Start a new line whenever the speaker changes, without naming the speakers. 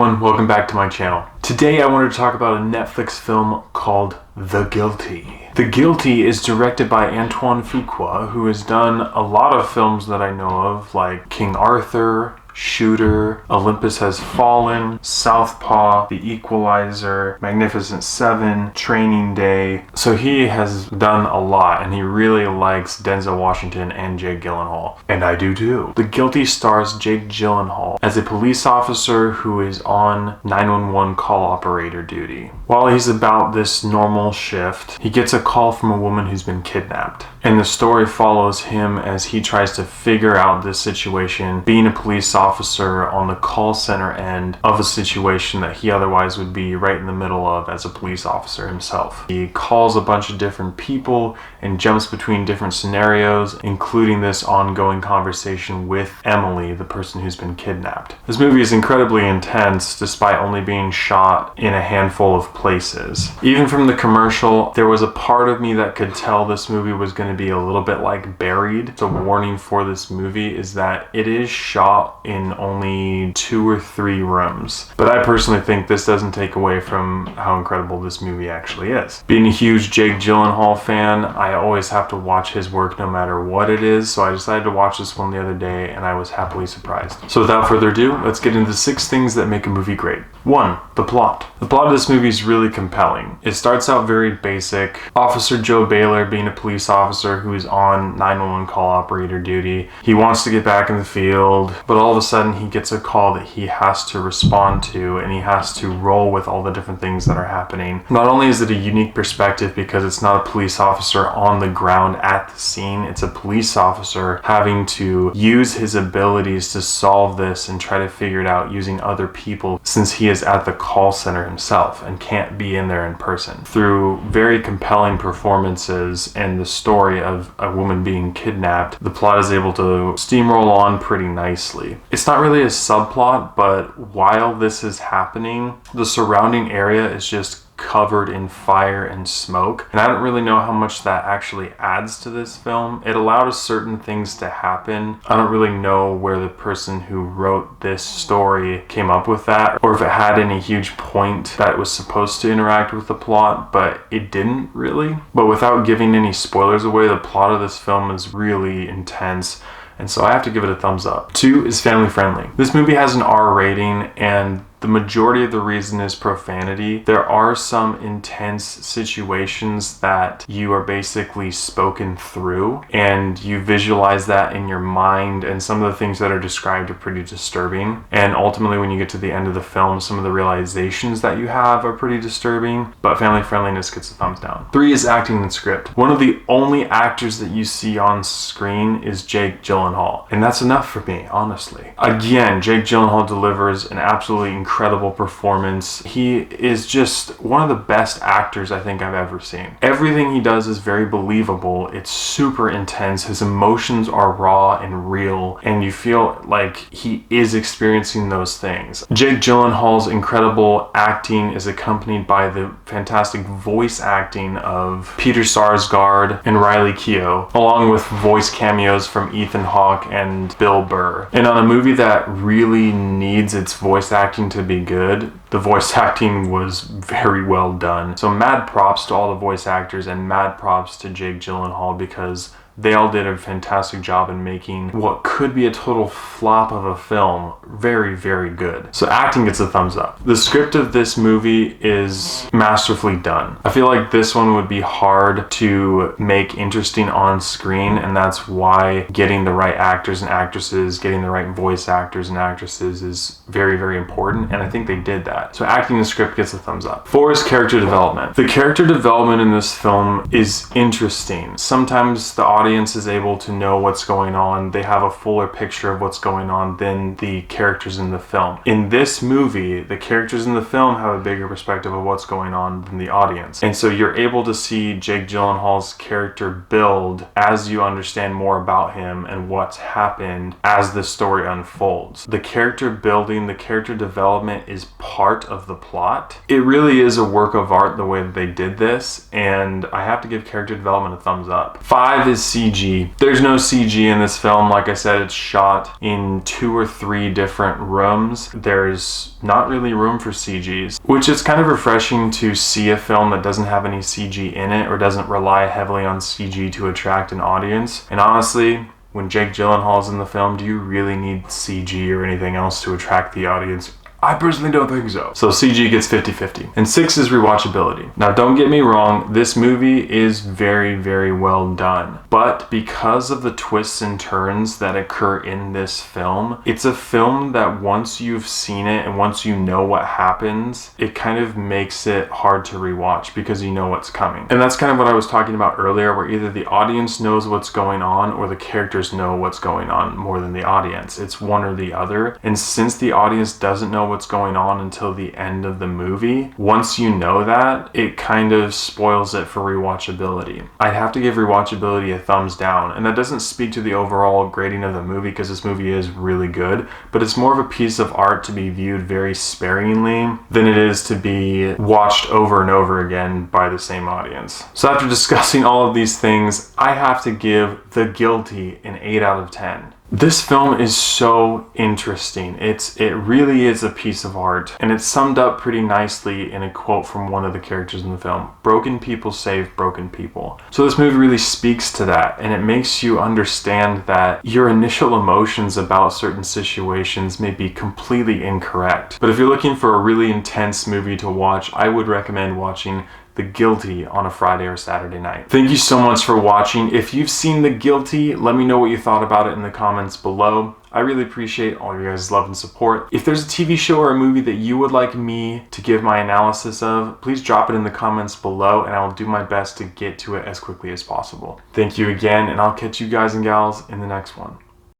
everyone, welcome back to my channel. Today I wanted to talk about a Netflix film called The Guilty. The Guilty is directed by Antoine Fuqua, who has done a lot of films that I know of, like King Arthur, Shooter, Olympus Has Fallen, Southpaw, The Equalizer, Magnificent Seven, Training Day. So he has done a lot, and he really likes Denzel Washington and Jake Gyllenhaal. And I do too. The Guilty stars Jake Gyllenhaal as a police officer who is on 911 call operator duty. While he's about this normal shift, he gets a call from a woman who's been kidnapped. And the story follows him as he tries to figure out this situation, being a police officer on the call center end of a situation that he otherwise would be right in the middle of as a police officer himself. He calls a bunch of different people and jumps between different scenarios, including this ongoing conversation with Emily, the person who's been kidnapped. This movie is incredibly intense despite only being shot in a handful of places. Even from the commercial, there was a part of me that could tell this movie was going to be a little bit like Buried. So warning for this movie is that it is shot in only 2 or 3 rooms. But I personally think this doesn't take away from how incredible this movie actually is. Being a huge Jake Gyllenhaal fan, I always have to watch his work no matter what it is, so I decided to watch this one the other day and I was happily surprised. So without further ado, let's get into 6 things that make a movie great. 1. The plot. The plot of this movie is really compelling. It starts out very basic. Officer Joe Baylor, being a police officer who is on 911 call operator duty, he wants to get back in the field, but all of a sudden he gets a call that he has to respond to, and he has to roll with all the different things that are happening. Not only is it a unique perspective because it's not a police officer on the ground at the scene, it's a police officer having to use his abilities to solve this and try to figure it out using other people, since he is at the call center himself and can't be in there in person. Through very compelling performances and the story of a woman being kidnapped, the plot is able to steamroll on pretty nicely. It's not really a subplot, but while this is happening, the surrounding area is just covered in fire and smoke, and I don't really know how much that actually adds to this film. It allowed certain things to happen. I don't really know where the person who wrote this story came up with that, or if it had any huge point that it was supposed to interact with the plot, but it didn't really. But without giving any spoilers away, the plot of this film is really intense, and so I have to give it a thumbs up. 2 is family friendly. This movie has an R rating, and the majority of the reason is profanity. There are some intense situations that you are basically spoken through, and you visualize that in your mind, and some of the things that are described are pretty disturbing. And ultimately, when you get to the end of the film, some of the realizations that you have are pretty disturbing, but family friendliness gets a thumbs down. 3 is acting and script. One of the only actors that you see on screen is Jake Gyllenhaal, and that's enough for me, honestly. Again, Jake Gyllenhaal delivers an absolutely incredible performance. He is just one of the best actors I think I've ever seen. Everything he does is very believable. It's super intense. His emotions are raw and real, and you feel like he is experiencing those things. Jake Gyllenhaal's incredible acting is accompanied by the fantastic voice acting of Peter Sarsgaard and Riley Keough, along with voice cameos from Ethan Hawke and Bill Burr. And on a movie that really needs its voice acting to be good, the voice acting was very well done. So mad props to all the voice actors, and mad props to Jake Gyllenhaal, because they all did a fantastic job in making what could be a total flop of a film very, very good. So acting gets a thumbs up. The script of this movie is masterfully done. I feel like this one would be hard to make interesting on screen, and that's why getting the right actors and actresses, getting the right voice actors and actresses is very, very important, and I think they did that. So acting and script gets a thumbs up. 4 is character development. The character development in this film is interesting. Sometimes the audience is able to know what's going on. They have a fuller picture of what's going on than the characters in the film. In this movie, the characters in the film have a bigger perspective of what's going on than the audience. And so you're able to see Jake Gyllenhaal's character build as you understand more about him and what's happened as the story unfolds. The character building, the character development is part of the plot. It really is a work of art the way that they did this, and I have to give character development a thumbs up. 5 is CG. There's no CG in this film. Like I said, it's shot in 2 or 3 different rooms. There's not really room for CGs, which is kind of refreshing to see a film that doesn't have any CG in it or doesn't rely heavily on CG to attract an audience. And honestly, when Jake Gyllenhaal's in the film, do you really need CG or anything else to attract the audience? I personally don't think so. So CG gets 50-50. And 6 is rewatchability. Now don't get me wrong, this movie is very, very well done. But because of the twists and turns that occur in this film, it's a film that once you've seen it and once you know what happens, it kind of makes it hard to rewatch because you know what's coming. And that's kind of what I was talking about earlier, where either the audience knows what's going on or the characters know what's going on more than the audience. It's one or the other. And since the audience doesn't know what's going on until the end of the movie, once you know that, it kind of spoils it for rewatchability. I'd have to give rewatchability a thumbs down, and that doesn't speak to the overall grading of the movie because this movie is really good, but it's more of a piece of art to be viewed very sparingly than it is to be watched over and over again by the same audience. So after discussing all of these things, I have to give The Guilty an 8 out of 10. This film is so interesting. It really is a piece of art, and it's summed up pretty nicely in a quote from one of the characters in the film. Broken people save broken people. So this movie really speaks to that, and it makes you understand that your initial emotions about certain situations may be completely incorrect. But if you're looking for a really intense movie to watch, I would recommend watching The Guilty on a Friday or Saturday night. Thank you so much for watching. If you've seen The Guilty, let me know what you thought about it in the comments below. I really appreciate all your guys' love and support. If there's a TV show or a movie that you would like me to give my analysis of, please drop it in the comments below and I will do my best to get to it as quickly as possible. Thank you again, and I'll catch you guys and gals in the next one.